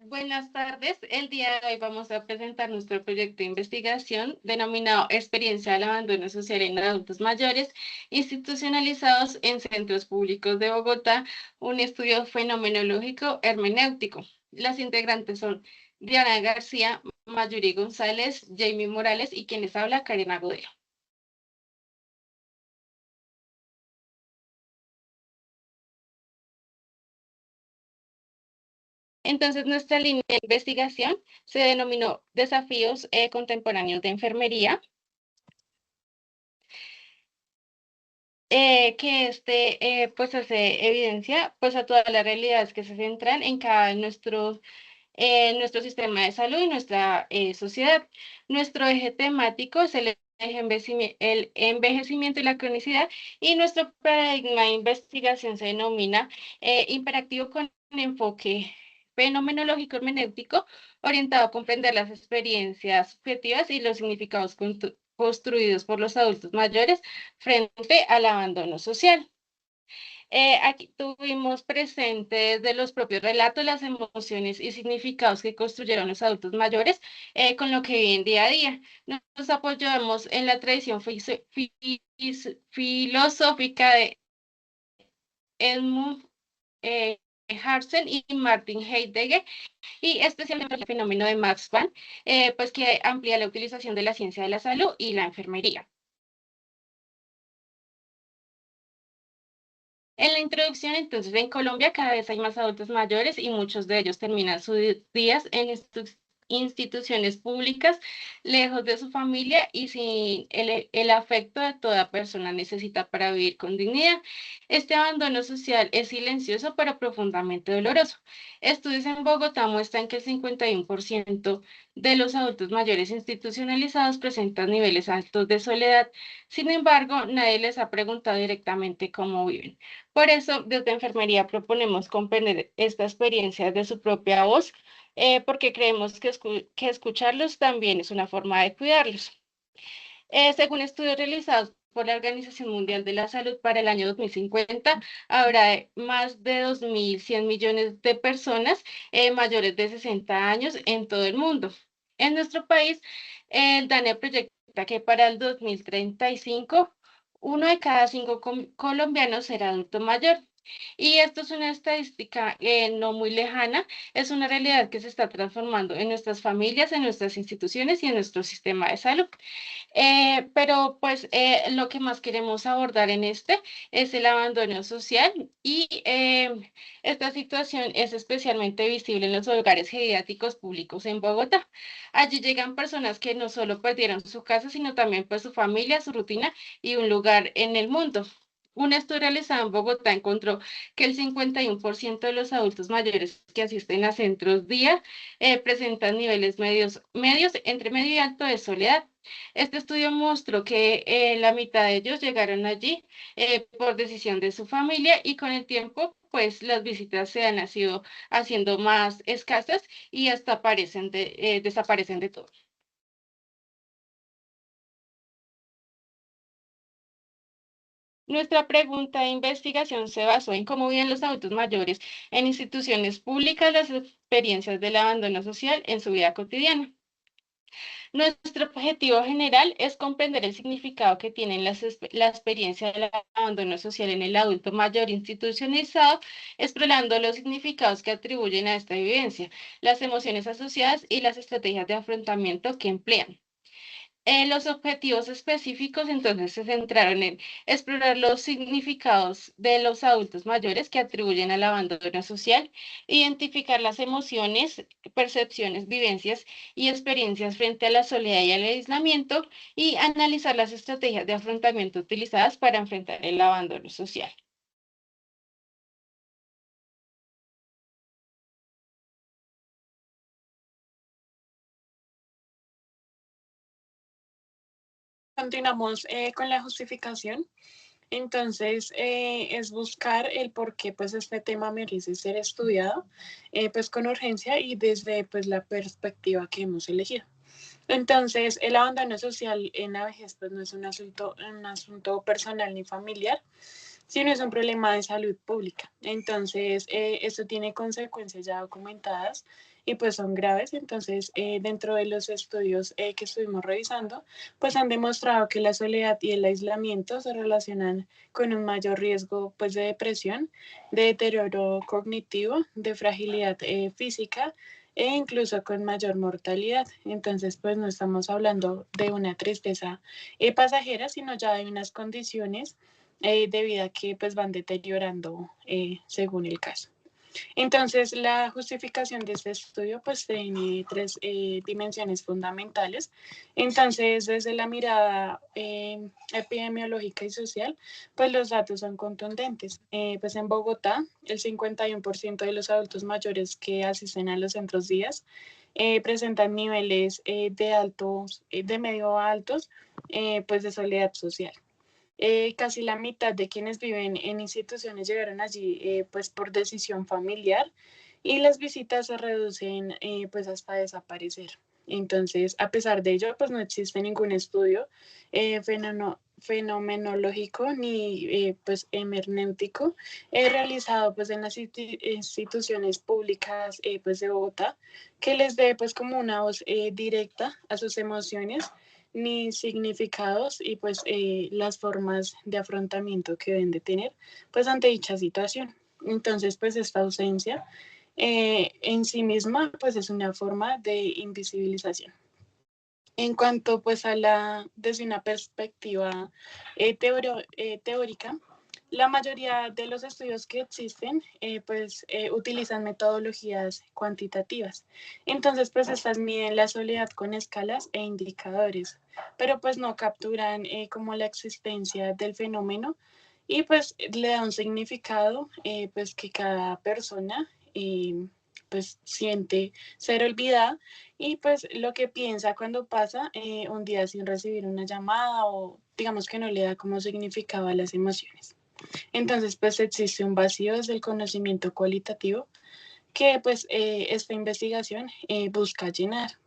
Buenas tardes. El día de hoy vamos a presentar nuestro proyecto de investigación denominado Experiencia del Abandono Social en Adultos Mayores institucionalizados en centros públicos de Bogotá, un estudio fenomenológico hermenéutico. Las integrantes son Diana García, Mayuri González, Jamie Morales y quienes habla, Karina Godero. Entonces, nuestra línea de investigación se denominó Desafíos Contemporáneos de Enfermería, que pues hace evidencia pues a todas las realidades que se centran en cada nuestro sistema de salud y nuestra sociedad. Nuestro eje temático es el envejecimiento y la cronicidad, y nuestro paradigma de investigación se denomina imperativo con enfoque fenomenológico hermenéutico, orientado a comprender las experiencias subjetivas y los significados construidos por los adultos mayores frente al abandono social. Aquí tuvimos presentes de los propios relatos, las emociones y significados que construyeron los adultos mayores con lo que viven día a día. Nos apoyamos en la tradición filosófica de Edmund eh, Husserl y Martin Heidegger, y especialmente el fenómeno de Max Planck, pues que amplía la utilización de la ciencia de la salud y la enfermería. En la introducción, entonces, en Colombia cada vez hay más adultos mayores y muchos de ellos terminan sus días en instituciones públicas, lejos de su familia y sin el afecto de toda persona necesita para vivir con dignidad. Este abandono social es silencioso pero profundamente doloroso. Estudios en Bogotá muestran que el 51% de los adultos mayores institucionalizados presentan niveles altos de soledad. Sin embargo, nadie les ha preguntado directamente cómo viven. Por eso, desde enfermería proponemos comprender esta experiencia de su propia voz, porque creemos que, que escucharlos también es una forma de cuidarlos. Según estudios realizados por la Organización Mundial de la Salud para el año 2050, habrá más de 2.100 millones de personas mayores de 60 años en todo el mundo. En nuestro país, el DANE proyecta que para el 2035, uno de cada cinco colombianos será adulto mayor. Y esto es una estadística no muy lejana, es una realidad que se está transformando en nuestras familias, en nuestras instituciones y en nuestro sistema de salud. Pero pues lo que más queremos abordar en este es el abandono social, y esta situación es especialmente visible en los hogares geriátricos públicos en Bogotá. Allí llegan personas que no solo perdieron su casa, sino también pues su familia, su rutina y un lugar en el mundo. Un estudio realizado en Bogotá encontró que el 51% de los adultos mayores que asisten a centros día presentan niveles medios entre medio y alto de soledad. Este estudio mostró que la mitad de ellos llegaron allí por decisión de su familia, y con el tiempo, pues las visitas se han ido haciendo más escasas y hasta desaparecen de todo. Nuestra pregunta de investigación se basó en cómo viven los adultos mayores en instituciones públicas, las experiencias del abandono social en su vida cotidiana. Nuestro objetivo general es comprender el significado que tiene la experiencia del abandono social en el adulto mayor institucionalizado, explorando los significados que atribuyen a esta vivencia, las emociones asociadas y las estrategias de afrontamiento que emplean. Los objetivos específicos entonces se centraron en explorar los significados de los adultos mayores que atribuyen al abandono social, identificar las emociones, percepciones, vivencias y experiencias frente a la soledad y al aislamiento, y analizar las estrategias de afrontamiento utilizadas para enfrentar el abandono social. Continuamos con la justificación. Entonces, es buscar el por qué pues, este tema merece ser estudiado pues, con urgencia y desde pues, la perspectiva que hemos elegido. Entonces, el abandono social en la vejez pues, no es un asunto personal ni familiar, sino es un problema de salud pública. Entonces, esto tiene consecuencias ya documentadas y pues son graves. Entonces, dentro de los estudios que estuvimos revisando, pues han demostrado que la soledad y el aislamiento se relacionan con un mayor riesgo pues de depresión, de deterioro cognitivo, de fragilidad física e incluso con mayor mortalidad. Entonces, pues no estamos hablando de una tristeza pasajera, sino ya de unas condiciones de vida que pues van deteriorando según el caso. Entonces, la justificación de este estudio pues tiene tres dimensiones fundamentales. Entonces, desde la mirada epidemiológica y social, pues los datos son contundentes. Pues en Bogotá, el 51% de los adultos mayores que asisten a los centros días presentan niveles de medio a altos, pues de soledad social. Casi la mitad de quienes viven en instituciones llegaron allí pues por decisión familiar y las visitas se reducen pues hasta desaparecer. Entonces, a pesar de ello, pues no existe ningún estudio fenomenológico ni pues hermenéutico realizado pues en las instituciones públicas pues de Bogotá que les dé pues como una voz directa a sus emociones ni significados y pues las formas de afrontamiento que deben de tener pues ante dicha situación. Entonces pues esta ausencia en sí misma pues es una forma de invisibilización. En cuanto pues desde una perspectiva teórica, la mayoría de los estudios que existen utilizan metodologías cuantitativas. Entonces pues estas miden la soledad con escalas e indicadores, pero pues no capturan como la existencia del fenómeno y pues le da un significado pues que cada persona pues siente ser olvidada y pues lo que piensa cuando pasa un día sin recibir una llamada o digamos que no le da como significado a las emociones. Entonces pues existe un vacío desde el conocimiento cualitativo que pues esta investigación busca llenar.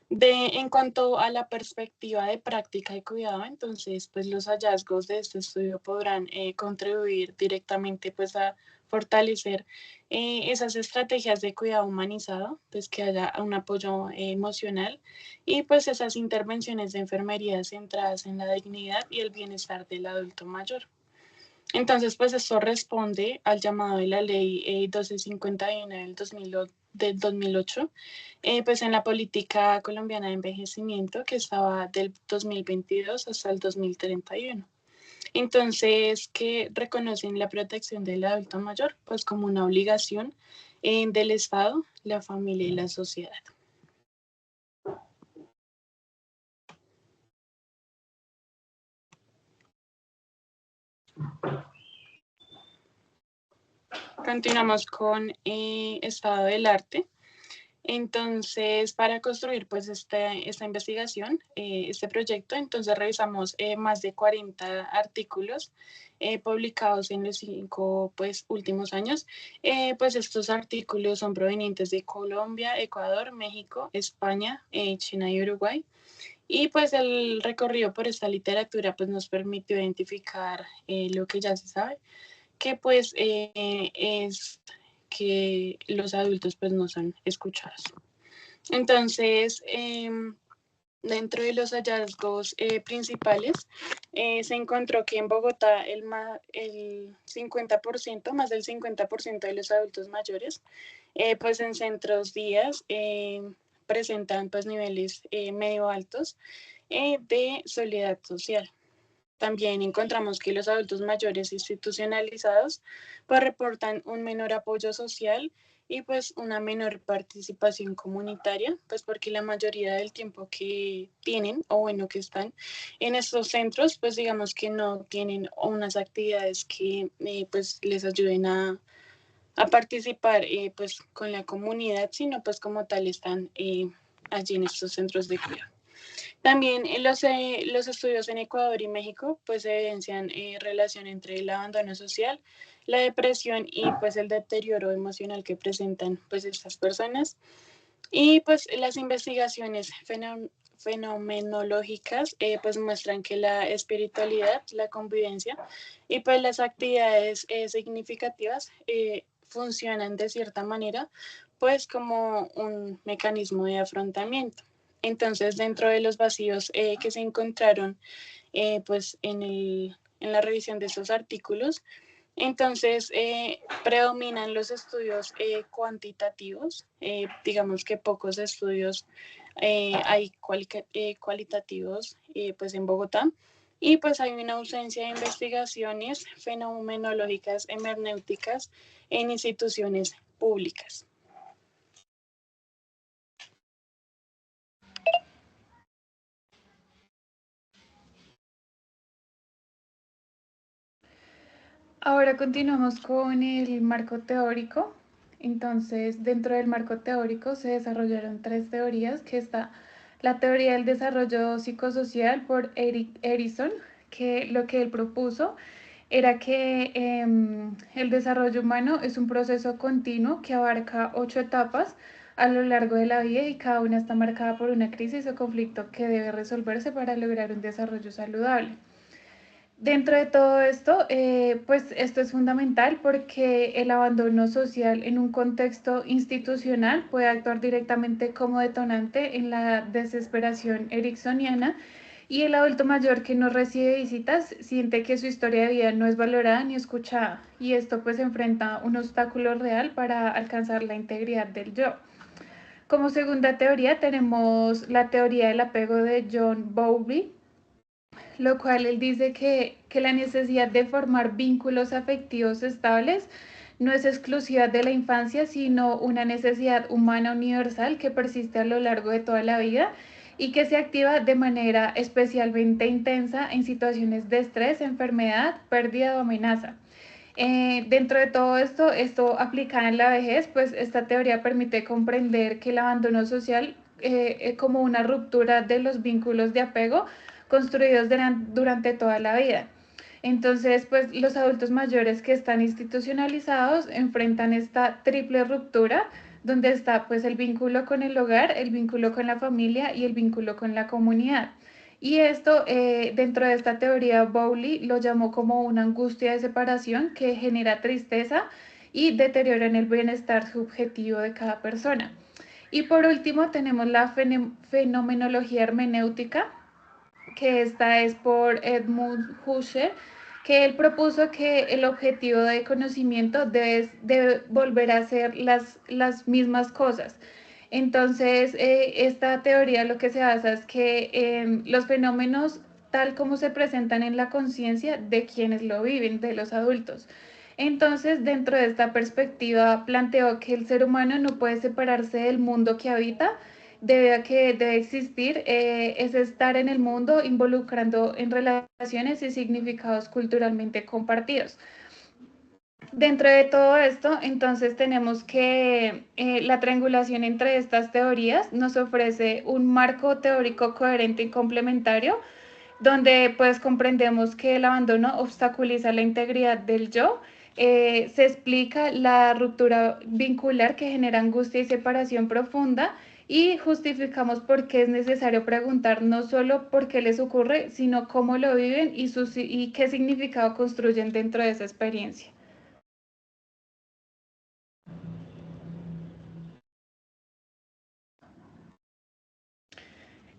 En cuanto a la perspectiva de práctica y cuidado, entonces pues los hallazgos de este estudio podrán contribuir directamente pues a fortalecer esas estrategias de cuidado humanizado, pues que haya un apoyo emocional y pues esas intervenciones de enfermería centradas en la dignidad y el bienestar del adulto mayor. Entonces, pues esto responde al llamado de la ley 1251 del 2008, pues en la política colombiana de envejecimiento que estaba del 2022 hasta el 2031. Entonces, que reconocen la protección del adulto mayor, pues como una obligación del Estado, la familia y la sociedad. Continuamos con estado del arte. Entonces, para construir pues esta investigación, este proyecto, entonces revisamos más de 40 artículos publicados en los 5 pues, últimos años. Pues estos artículos son provenientes de Colombia, Ecuador, México, España, China y Uruguay. Y pues el recorrido por esta literatura pues nos permitió identificar lo que ya se sabe, que pues es que los adultos pues no son escuchados. Entonces, dentro de los hallazgos principales, se encontró que en Bogotá el 50%, más del 50% de los adultos mayores, pues en centros días presentan pues niveles medio altos de soledad social. También encontramos que los adultos mayores institucionalizados pues reportan un menor apoyo social y pues una menor participación comunitaria, pues porque la mayoría del tiempo que tienen o bueno que están en estos centros, pues digamos que no tienen unas actividades que pues les ayuden a participar pues con la comunidad, sino pues como tal están allí en estos centros de cuidado. También los estudios en Ecuador y México pues evidencian relación entre el abandono social, la depresión y pues el deterioro emocional que presentan pues estas personas. Y pues las investigaciones fenomenológicas pues muestran que la espiritualidad, la convivencia y pues las actividades significativas funcionan de cierta manera pues como un mecanismo de afrontamiento. Entonces, dentro de los vacíos que se encontraron pues en la revisión de estos artículos, entonces predominan los estudios cuantitativos, digamos que pocos estudios hay cualitativos pues en Bogotá, y pues hay una ausencia de investigaciones fenomenológicas hermenéuticas en instituciones públicas. Ahora continuamos con el marco teórico. Entonces, dentro del marco teórico se desarrollaron tres teorías, que está la teoría del desarrollo psicosocial por Eric Erikson, que lo que él propuso era que el desarrollo humano es un proceso continuo que abarca 8 etapas a lo largo de la vida y cada una está marcada por una crisis o conflicto que debe resolverse para lograr un desarrollo saludable. Dentro de todo esto, pues esto es fundamental porque el abandono social en un contexto institucional puede actuar directamente como detonante en la desesperación ericksoniana, y el adulto mayor que no recibe visitas siente que su historia de vida no es valorada ni escuchada, y esto pues enfrenta un obstáculo real para alcanzar la integridad del yo. Como segunda teoría tenemos la teoría del apego de John Bowlby, lo cual él dice que la necesidad de formar vínculos afectivos estables no es exclusiva de la infancia, sino una necesidad humana universal que persiste a lo largo de toda la vida y que se activa de manera especialmente intensa en situaciones de estrés, enfermedad, pérdida o amenaza. Dentro de todo esto aplicado en la vejez, pues esta teoría permite comprender que el abandono social como una ruptura de los vínculos de apego construidos durante toda la vida. Entonces, pues los adultos mayores que están institucionalizados enfrentan esta triple ruptura, donde está pues el vínculo con el hogar, el vínculo con la familia y el vínculo con la comunidad. Y esto, dentro de esta teoría, Bowlby lo llamó como una angustia de separación que genera tristeza y deteriora en el bienestar subjetivo de cada persona. Y por último tenemos la fenomenología hermenéutica, que esta es por Edmund Husserl, que él propuso que el objetivo de conocimiento debe volver a ser las mismas cosas. Entonces, esta teoría lo que se basa es que los fenómenos tal como se presentan en la conciencia de quienes lo viven, de los adultos. Entonces, dentro de esta perspectiva, planteó que el ser humano no puede separarse del mundo que habita, debe existir, es estar en el mundo involucrando en relaciones y significados culturalmente compartidos. Dentro de todo esto, entonces tenemos que la triangulación entre estas teorías nos ofrece un marco teórico coherente y complementario, donde pues comprendemos que el abandono obstaculiza la integridad del yo, se explica la ruptura vincular que genera angustia y separación profunda, y justificamos por qué es necesario preguntar no solo por qué les ocurre, sino cómo lo viven y qué significado construyen dentro de esa experiencia.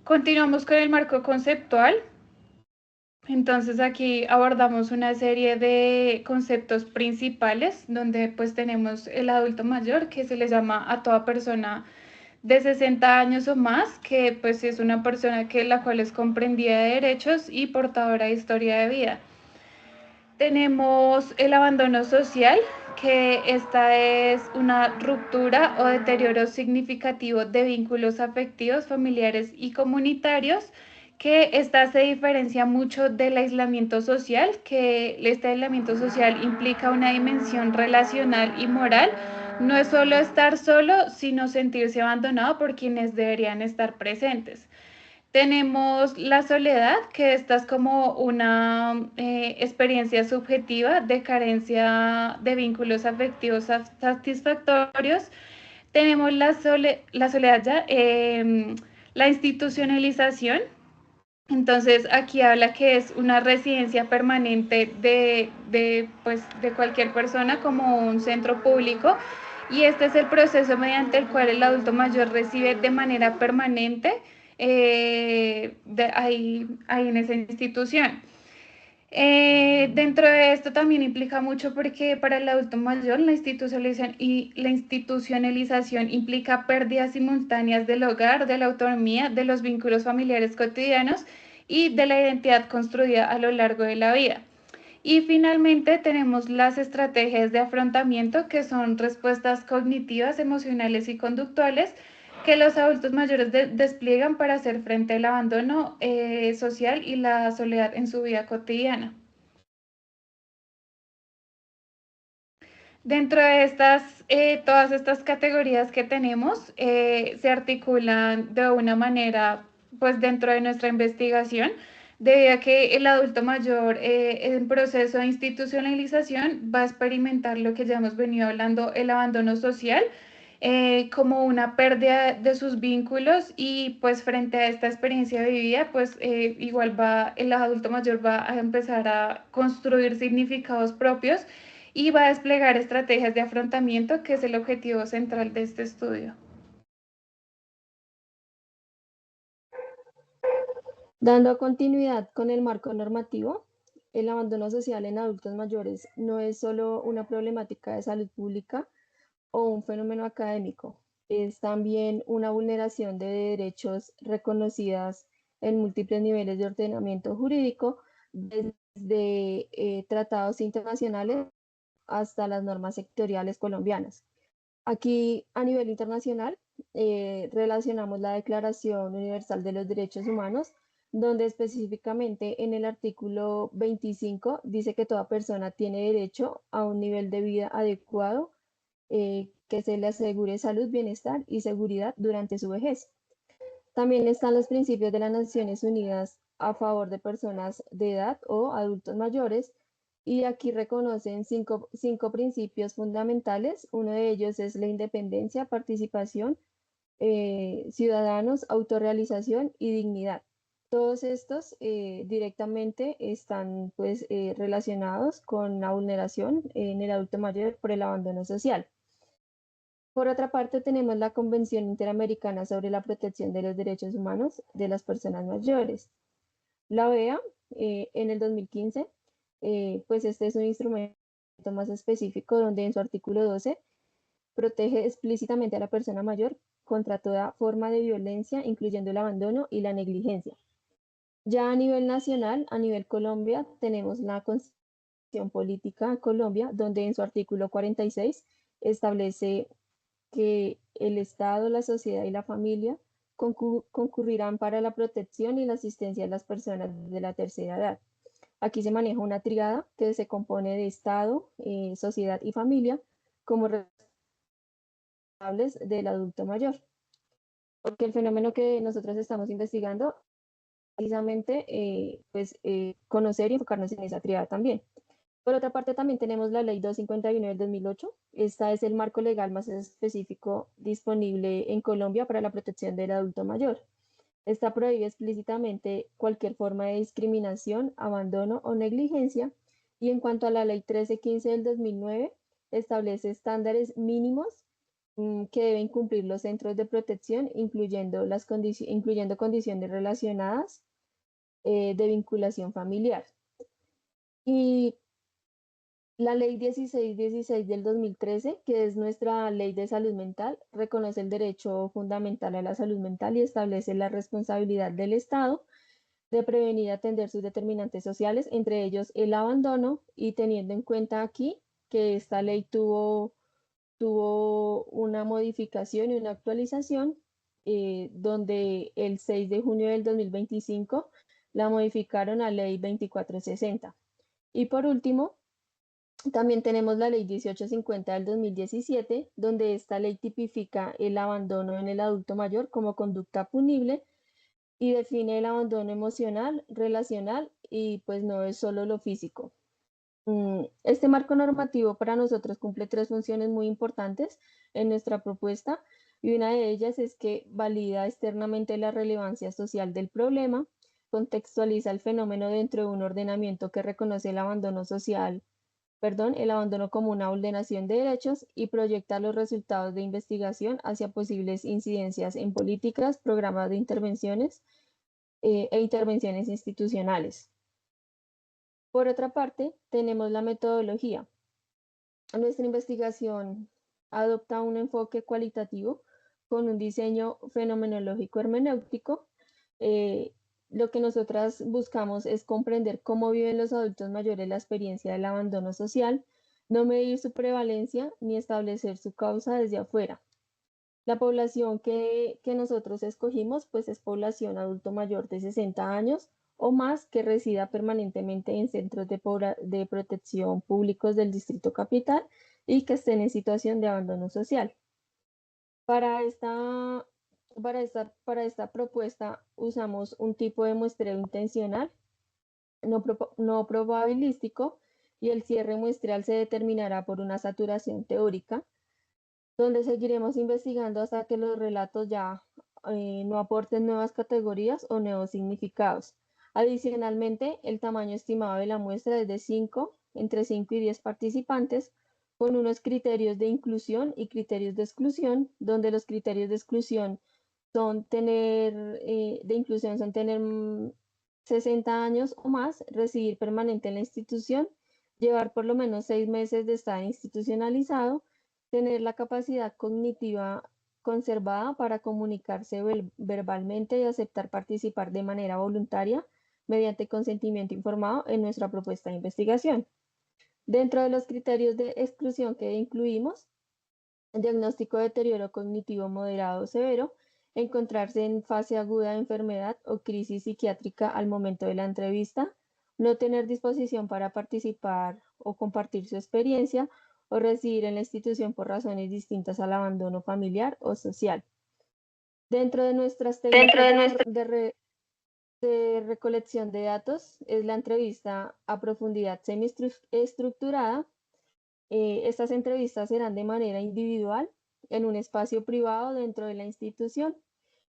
Continuamos con el marco conceptual. Entonces aquí abordamos una serie de conceptos principales donde pues tenemos el adulto mayor, que se le llama a toda persona de 60 años o más, que pues es una persona que la cual es comprendida de derechos y portadora de historia de vida. Tenemos el abandono social, que esta es una ruptura o deterioro significativo de vínculos afectivos, familiares y comunitarios, que esta se diferencia mucho del aislamiento social, que este aislamiento social implica una dimensión relacional y moral. No es solo estar solo, sino sentirse abandonado por quienes deberían estar presentes. Tenemos la soledad, que esta es como una experiencia subjetiva de carencia de vínculos afectivos satisfactorios. Tenemos la soledad ya, La institucionalización, entonces aquí habla que es una residencia permanente pues, de cualquier persona como un centro público, y este es el proceso mediante el cual el adulto mayor recibe de manera permanente ahí en esa institución. Dentro de esto también implica mucho porque para el adulto mayor la institucionalización implica pérdidas simultáneas del hogar, de la autonomía, de los vínculos familiares cotidianos y de la identidad construida a lo largo de la vida. Y finalmente tenemos las estrategias de afrontamiento, que son respuestas cognitivas, emocionales y conductuales que los adultos mayores despliegan para hacer frente al abandono social y la soledad en su vida cotidiana. Dentro de todas estas categorías que tenemos, se articulan de una manera, pues dentro de nuestra investigación, debido a que el adulto mayor en proceso de institucionalización va a experimentar lo que ya hemos venido hablando, el abandono social, como una pérdida de sus vínculos, y pues frente a esta experiencia vivida, pues igual el adulto mayor va a empezar a construir significados propios y va a desplegar estrategias de afrontamiento, que es el objetivo central de este estudio. Dando continuidad con el marco normativo, el abandono social en adultos mayores no es solo una problemática de salud pública o un fenómeno académico, es también una vulneración de derechos reconocidas en múltiples niveles de ordenamiento jurídico, desde tratados internacionales hasta las normas sectoriales colombianas. Aquí, a nivel internacional, relacionamos la Declaración Universal de los Derechos Humanos, donde específicamente en el artículo 25 dice que toda persona tiene derecho a un nivel de vida adecuado, que se le asegure salud, bienestar y seguridad durante su vejez. También están los principios de las Naciones Unidas a favor de personas de edad o adultos mayores, y aquí reconocen cinco principios fundamentales. Uno de ellos es la independencia, participación, ciudadanos, autorrealización y dignidad. Todos estos directamente están pues, relacionados con la vulneración en el adulto mayor por el abandono social. Por otra parte, tenemos la Convención Interamericana sobre la Protección de los Derechos Humanos de las Personas Mayores. La OEA, en el 2015, pues este es un instrumento más específico donde en su artículo 12 protege explícitamente a la persona mayor contra toda forma de violencia, incluyendo el abandono y la negligencia. Ya a nivel nacional, a nivel Colombia, tenemos la Constitución Política Colombia, donde en su artículo 46 establece que el Estado, la sociedad y la familia concurrirán para la protección y la asistencia de las personas de la tercera edad. Aquí se maneja una tríada que se compone de Estado, sociedad y familia como responsables del adulto mayor. Porque el fenómeno que nosotros estamos investigando precisamente conocer y enfocarnos en esa tríada también. Por otra parte, también tenemos la Ley 251 del 2008. Esta es el marco legal más específico disponible en Colombia para la protección del adulto mayor. Esta prohíbe explícitamente cualquier forma de discriminación, abandono o negligencia. Y en cuanto a la Ley 1315 del 2009, establece estándares mínimos que deben cumplir los centros de protección, incluyendo condiciones relacionadas de vinculación familiar. Y la Ley 1616 del 2013, que es nuestra ley de salud mental, reconoce el derecho fundamental a la salud mental y establece la responsabilidad del Estado de prevenir y atender sus determinantes sociales, entre ellos el abandono, y teniendo en cuenta aquí que esta ley tuvo una modificación y una actualización, donde el 6 de junio del 2025 la modificaron a Ley 2460. Y por último, también tenemos la Ley 1850 del 2017, donde esta ley tipifica el abandono en el adulto mayor como conducta punible y define el abandono emocional, relacional, y pues no es solo lo físico. Este marco normativo para nosotros cumple tres funciones muy importantes en nuestra propuesta. y una de ellas es que valida externamente la relevancia social del problema, contextualiza el fenómeno dentro de un ordenamiento que reconoce el abandono social, el abandono como una vulneración de derechos y proyecta los resultados de investigación hacia posibles incidencias en políticas, programas de intervenciones e intervenciones institucionales. Por otra parte, tenemos la metodología. Nuestra investigación adopta un enfoque cualitativo con un diseño fenomenológico hermenéutico. Lo que nosotras buscamos es comprender cómo viven los adultos mayores la experiencia del abandono social, no medir su prevalencia ni establecer su causa desde afuera. La población que nosotros escogimos pues es población adulto mayor de 60 años o más que resida permanentemente en centros de protección públicos del Distrito Capital y que estén en situación de abandono social. Para esta propuesta usamos un tipo de muestreo intencional, no probabilístico, y el cierre muestreal se determinará por una saturación teórica, donde seguiremos investigando hasta que los relatos ya no aporten nuevas categorías o nuevos significados. Adicionalmente, el tamaño estimado de la muestra es de entre 5 y 10 participantes, con unos criterios de inclusión y criterios de exclusión, donde los criterios de exclusión son tener 60 años o más, residir permanente en la institución, llevar por lo menos 6 meses de estar institucionalizado, tener la capacidad cognitiva conservada para comunicarse verbalmente y aceptar participar de manera voluntaria mediante consentimiento informado en nuestra propuesta de investigación. Dentro de los criterios de exclusión que incluimos, diagnóstico de deterioro cognitivo moderado o severo, encontrarse en fase aguda de enfermedad o crisis psiquiátrica al momento de la entrevista, no tener disposición para participar o compartir su experiencia o residir en la institución por razones distintas al abandono familiar o social. Dentro de nuestras técnicas de recolección de datos es la entrevista a profundidad semiestructurada. Estas entrevistas serán de manera individual en un espacio privado dentro de la institución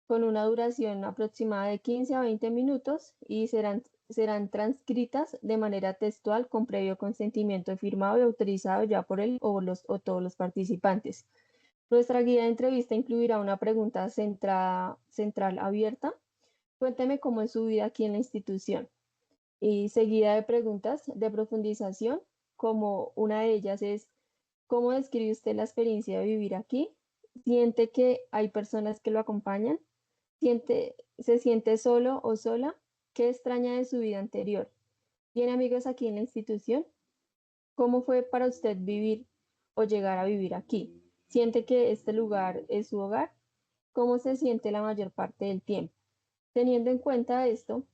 con una duración aproximada de 15 a 20 minutos y serán transcritas de manera textual con previo consentimiento firmado y autorizado ya por él o todos los participantes. Nuestra guía de entrevista incluirá una pregunta central abierta. Cuénteme cómo es su vida aquí en la institución. Y seguida de preguntas de profundización, como una de ellas es, ¿cómo describe usted la experiencia de vivir aquí? ¿Siente que hay personas que lo acompañan? ¿Se siente solo o sola? ¿Qué extraña de su vida anterior? ¿Tiene amigos aquí en la institución? ¿Cómo fue para usted vivir o llegar a vivir aquí? ¿Siente que este lugar es su hogar? ¿Cómo se siente la mayor parte del tiempo? Teniendo en cuenta esto,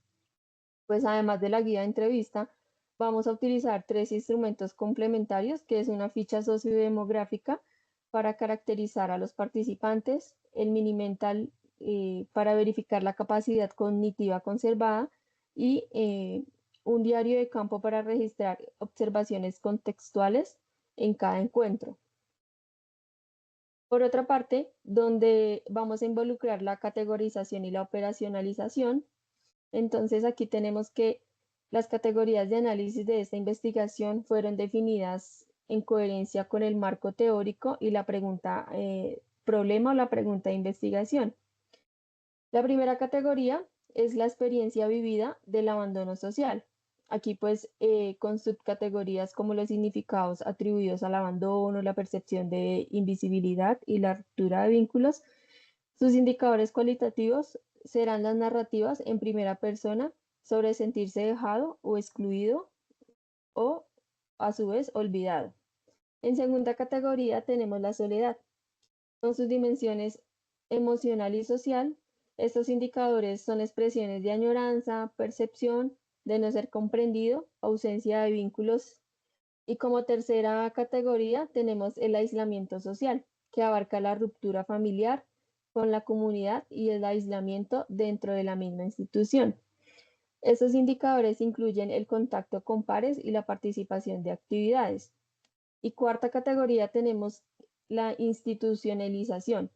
pues además de la guía de entrevista, vamos a utilizar 3 instrumentos complementarios, que es una ficha sociodemográfica para caracterizar a los participantes, el Minimental para verificar la capacidad cognitiva conservada y un diario de campo para registrar observaciones contextuales en cada encuentro. Por otra parte, donde vamos a involucrar la categorización y la operacionalización, entonces aquí tenemos que las categorías de análisis de esta investigación fueron definidas en coherencia con el marco teórico y la pregunta problema o la pregunta de investigación. La primera categoría es la experiencia vivida del abandono social. Aquí pues con subcategorías como los significados atribuidos al abandono, la percepción de invisibilidad y la ruptura de vínculos. Sus indicadores cualitativos serán las narrativas en primera persona sobre sentirse dejado o excluido o a su vez olvidado. En segunda categoría tenemos la soledad. Con sus dimensiones emocional y social, estos indicadores son expresiones de añoranza, percepción, de no ser comprendido, ausencia de vínculos. Y como tercera categoría tenemos el aislamiento social, que abarca la ruptura familiar con la comunidad y el aislamiento dentro de la misma institución. Estos indicadores incluyen el contacto con pares y la participación de actividades. Y cuarta categoría tenemos la institucionalización,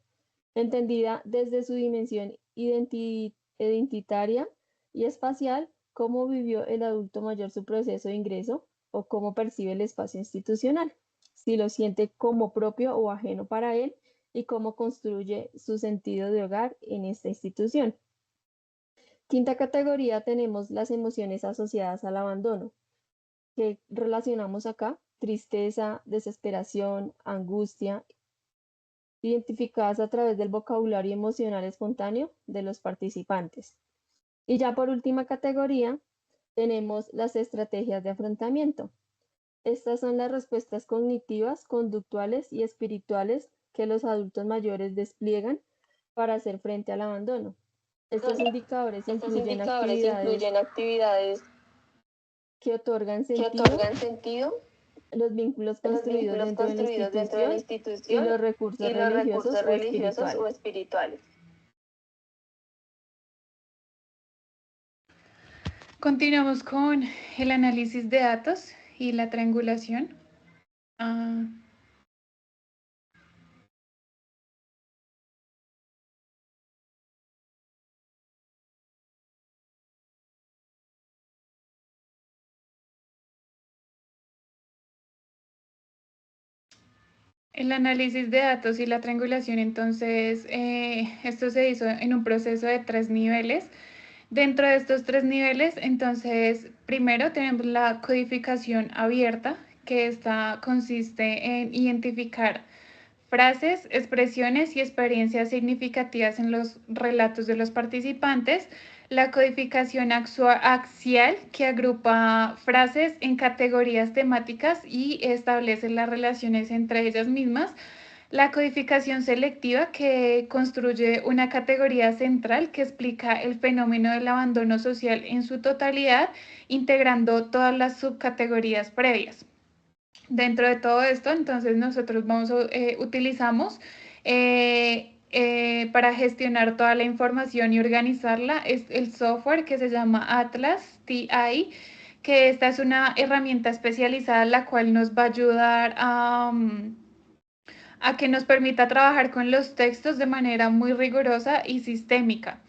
entendida desde su dimensión identitaria y espacial, cómo vivió el adulto mayor su proceso de ingreso o cómo percibe el espacio institucional, si lo siente como propio o ajeno para él y cómo construye su sentido de hogar en esta institución. Quinta categoría tenemos las emociones asociadas al abandono, que relacionamos acá, tristeza, desesperación, angustia, identificadas a través del vocabulario emocional espontáneo de los participantes. Y ya por última categoría, tenemos las estrategias de afrontamiento. Estas son las respuestas cognitivas, conductuales y espirituales que los adultos mayores despliegan para hacer frente al abandono. Estos indicadores incluyen actividades que otorgan sentido, los vínculos construidos dentro de la institución y los recursos religiosos o espirituales. Continuamos con el análisis de datos y la triangulación. El análisis de datos y la triangulación, entonces, esto se hizo en un proceso de 3 niveles. Dentro de estos 3 niveles, entonces, primero tenemos la codificación abierta, que esta consiste en identificar frases, expresiones y experiencias significativas en los relatos de los participantes. La codificación axial, que agrupa frases en categorías temáticas y establece las relaciones entre ellas mismas. La codificación selectiva, que construye una categoría central que explica el fenómeno del abandono social en su totalidad, integrando todas las subcategorías previas. Dentro de todo esto, entonces nosotros utilizamos para gestionar toda la información y organizarla es el software que se llama Atlas TI, que esta es una herramienta especializada la cual nos va a ayudar a que nos permita trabajar con los textos de manera muy rigurosa y sistémica.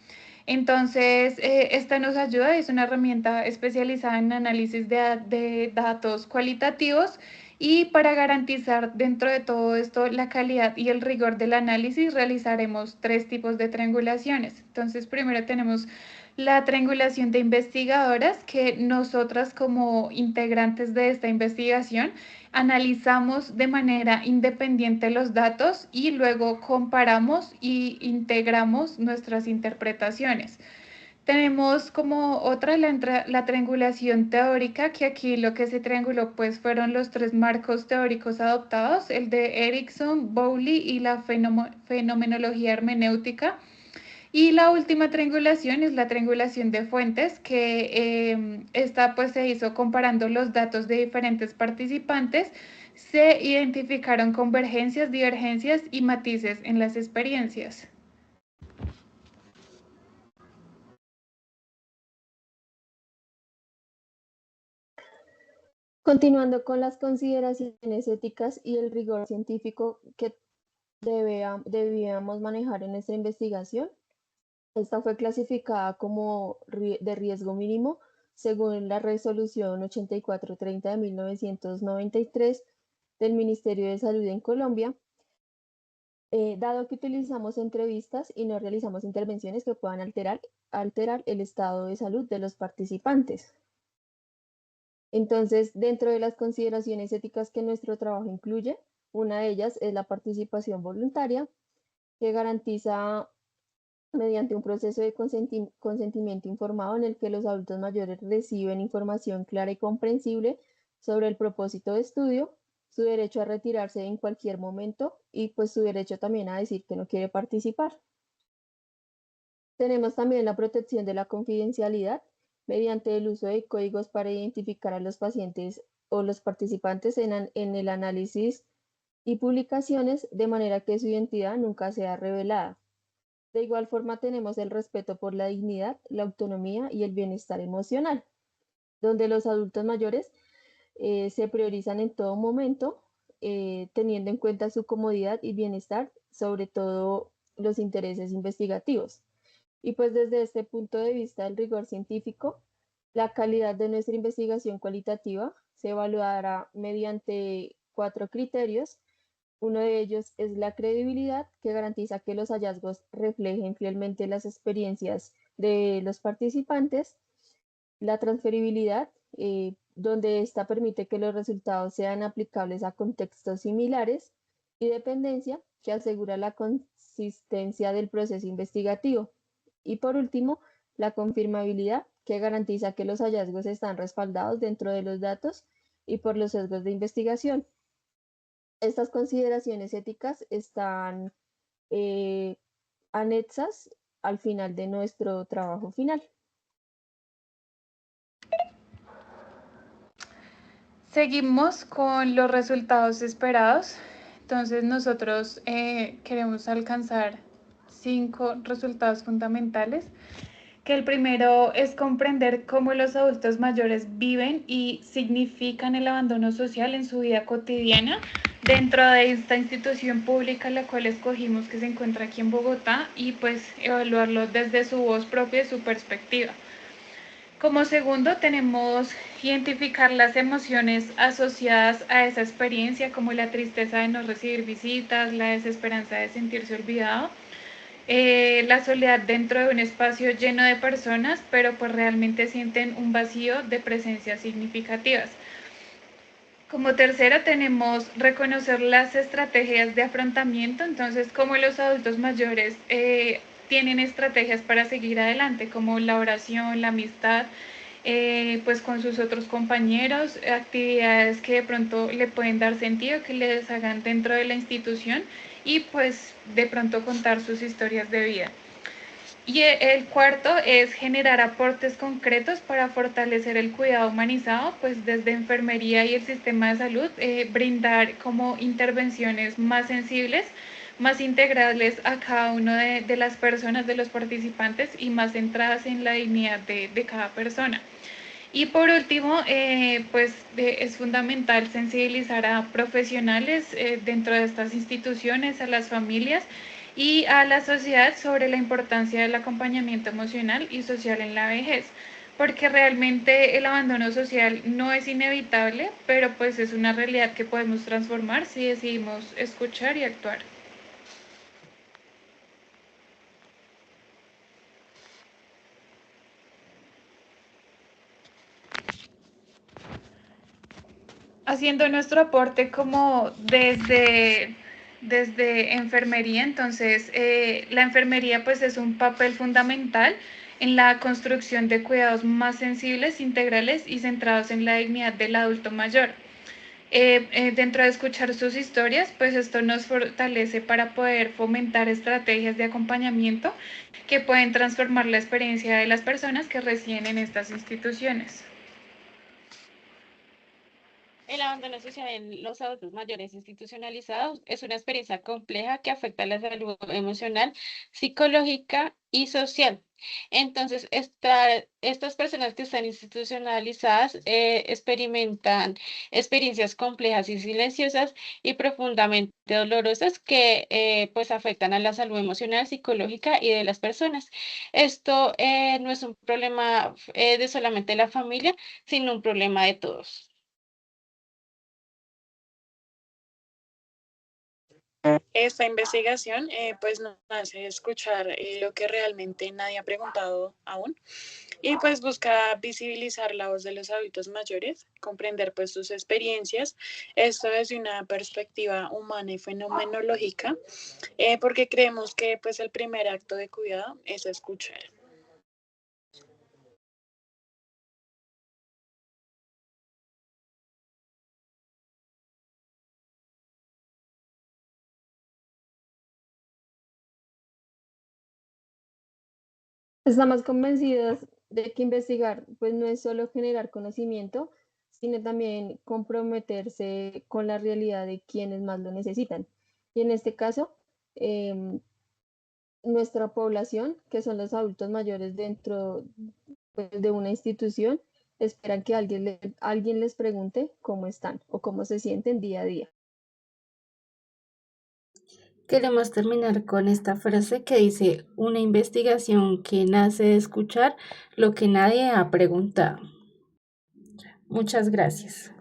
Entonces, esta nos ayuda, es una herramienta especializada en análisis de datos cualitativos y para garantizar dentro de todo esto la calidad y el rigor del análisis realizaremos 3 tipos de triangulaciones. Entonces, primero tenemos la triangulación de investigadoras, que nosotras como integrantes de esta investigación analizamos de manera independiente los datos y luego comparamos y integramos nuestras interpretaciones. Tenemos como otra la triangulación teórica, que aquí lo que se trianguló pues fueron los 3 marcos teóricos adoptados, el de Erickson, Bowley y la fenomenología hermenéutica. Y la última triangulación es la triangulación de fuentes, que esta pues se hizo comparando los datos de diferentes participantes, se identificaron convergencias, divergencias y matices en las experiencias. Continuando con las consideraciones éticas y el rigor científico que debíamos manejar en esta investigación, esta fue clasificada como de riesgo mínimo según la resolución 8430 de 1993 del Ministerio de Salud en Colombia, dado que utilizamos entrevistas y no realizamos intervenciones que puedan alterar el estado de salud de los participantes. Entonces, dentro de las consideraciones éticas que nuestro trabajo incluye, una de ellas es la participación voluntaria, que garantiza mediante un proceso de consentimiento informado en el que los adultos mayores reciben información clara y comprensible sobre el propósito de estudio, su derecho a retirarse en cualquier momento y pues su derecho también a decir que no quiere participar. Tenemos también la protección de la confidencialidad mediante el uso de códigos para identificar a los pacientes o los participantes en el análisis y publicaciones, de manera que su identidad nunca sea revelada. De igual forma, tenemos el respeto por la dignidad, la autonomía y el bienestar emocional, donde los adultos mayores se priorizan en todo momento, teniendo en cuenta su comodidad y bienestar, sobre todo los intereses investigativos. Y pues desde este punto de vista del rigor científico, la calidad de nuestra investigación cualitativa se evaluará mediante 4 criterios. Uno de ellos es la credibilidad, que garantiza que los hallazgos reflejen fielmente las experiencias de los participantes. La transferibilidad, donde esta permite que los resultados sean aplicables a contextos similares. Y dependencia, que asegura la consistencia del proceso investigativo. Y por último, la confirmabilidad, que garantiza que los hallazgos están respaldados dentro de los datos y por los sesgos de investigación. Estas consideraciones éticas están anexas al final de nuestro trabajo final. Seguimos con los resultados esperados. Entonces nosotros queremos alcanzar 5 resultados fundamentales, que el primero es comprender cómo los adultos mayores viven y significan el abandono social en su vida cotidiana dentro de esta institución pública la cual escogimos, que se encuentra aquí en Bogotá, y pues evaluarlo desde su voz propia y su perspectiva. Como segundo, tenemos identificar las emociones asociadas a esa experiencia, como la tristeza de no recibir visitas, la desesperanza de sentirse olvidado, la soledad dentro de un espacio lleno de personas, pero pues realmente sienten un vacío de presencias significativas. Como tercera tenemos reconocer las estrategias de afrontamiento, entonces como los adultos mayores tienen estrategias para seguir adelante, como la oración, la amistad, pues con sus otros compañeros, actividades que de pronto le pueden dar sentido, que les hagan dentro de la institución, y pues de pronto contar sus historias de vida. Y el cuarto es generar aportes concretos para fortalecer el cuidado humanizado, pues desde enfermería y el sistema de salud, brindar como intervenciones más sensibles, más integrales a cada una de las personas, de los participantes, y más centradas en la dignidad de cada persona. Y por último, pues es fundamental sensibilizar a profesionales dentro de estas instituciones, a las familias y a la sociedad sobre la importancia del acompañamiento emocional y social en la vejez, porque realmente el abandono social no es inevitable, pero pues es una realidad que podemos transformar si decidimos escuchar y actuar. Haciendo nuestro aporte como desde enfermería, entonces la enfermería pues es un papel fundamental en la construcción de cuidados más sensibles, integrales y centrados en la dignidad del adulto mayor. Dentro de escuchar sus historias, pues esto nos fortalece para poder fomentar estrategias de acompañamiento que pueden transformar la experiencia de las personas que residen en estas instituciones. El abandono social en los adultos mayores institucionalizados es una experiencia compleja que afecta la salud emocional, psicológica y social. Entonces, estas personas que están institucionalizadas experimentan experiencias complejas y silenciosas y profundamente dolorosas que pues afectan a la salud emocional, psicológica y de las personas. Esto no es un problema de solamente la familia, sino un problema de todos. Esta investigación pues nos hace escuchar lo que realmente nadie ha preguntado aún y pues busca visibilizar la voz de los adultos mayores, comprender pues sus experiencias, esto desde una perspectiva humana y fenomenológica, porque creemos que pues el primer acto de cuidado es escuchar. Estamos convencidas de que investigar pues no es solo generar conocimiento, sino también comprometerse con la realidad de quienes más lo necesitan. Y en este caso, nuestra población, que son los adultos mayores dentro pues, de una institución, esperan que alguien les pregunte cómo están o cómo se sienten día a día. Ok, queremos terminar con esta frase que dice, una investigación que nace de escuchar lo que nadie ha preguntado. Muchas gracias.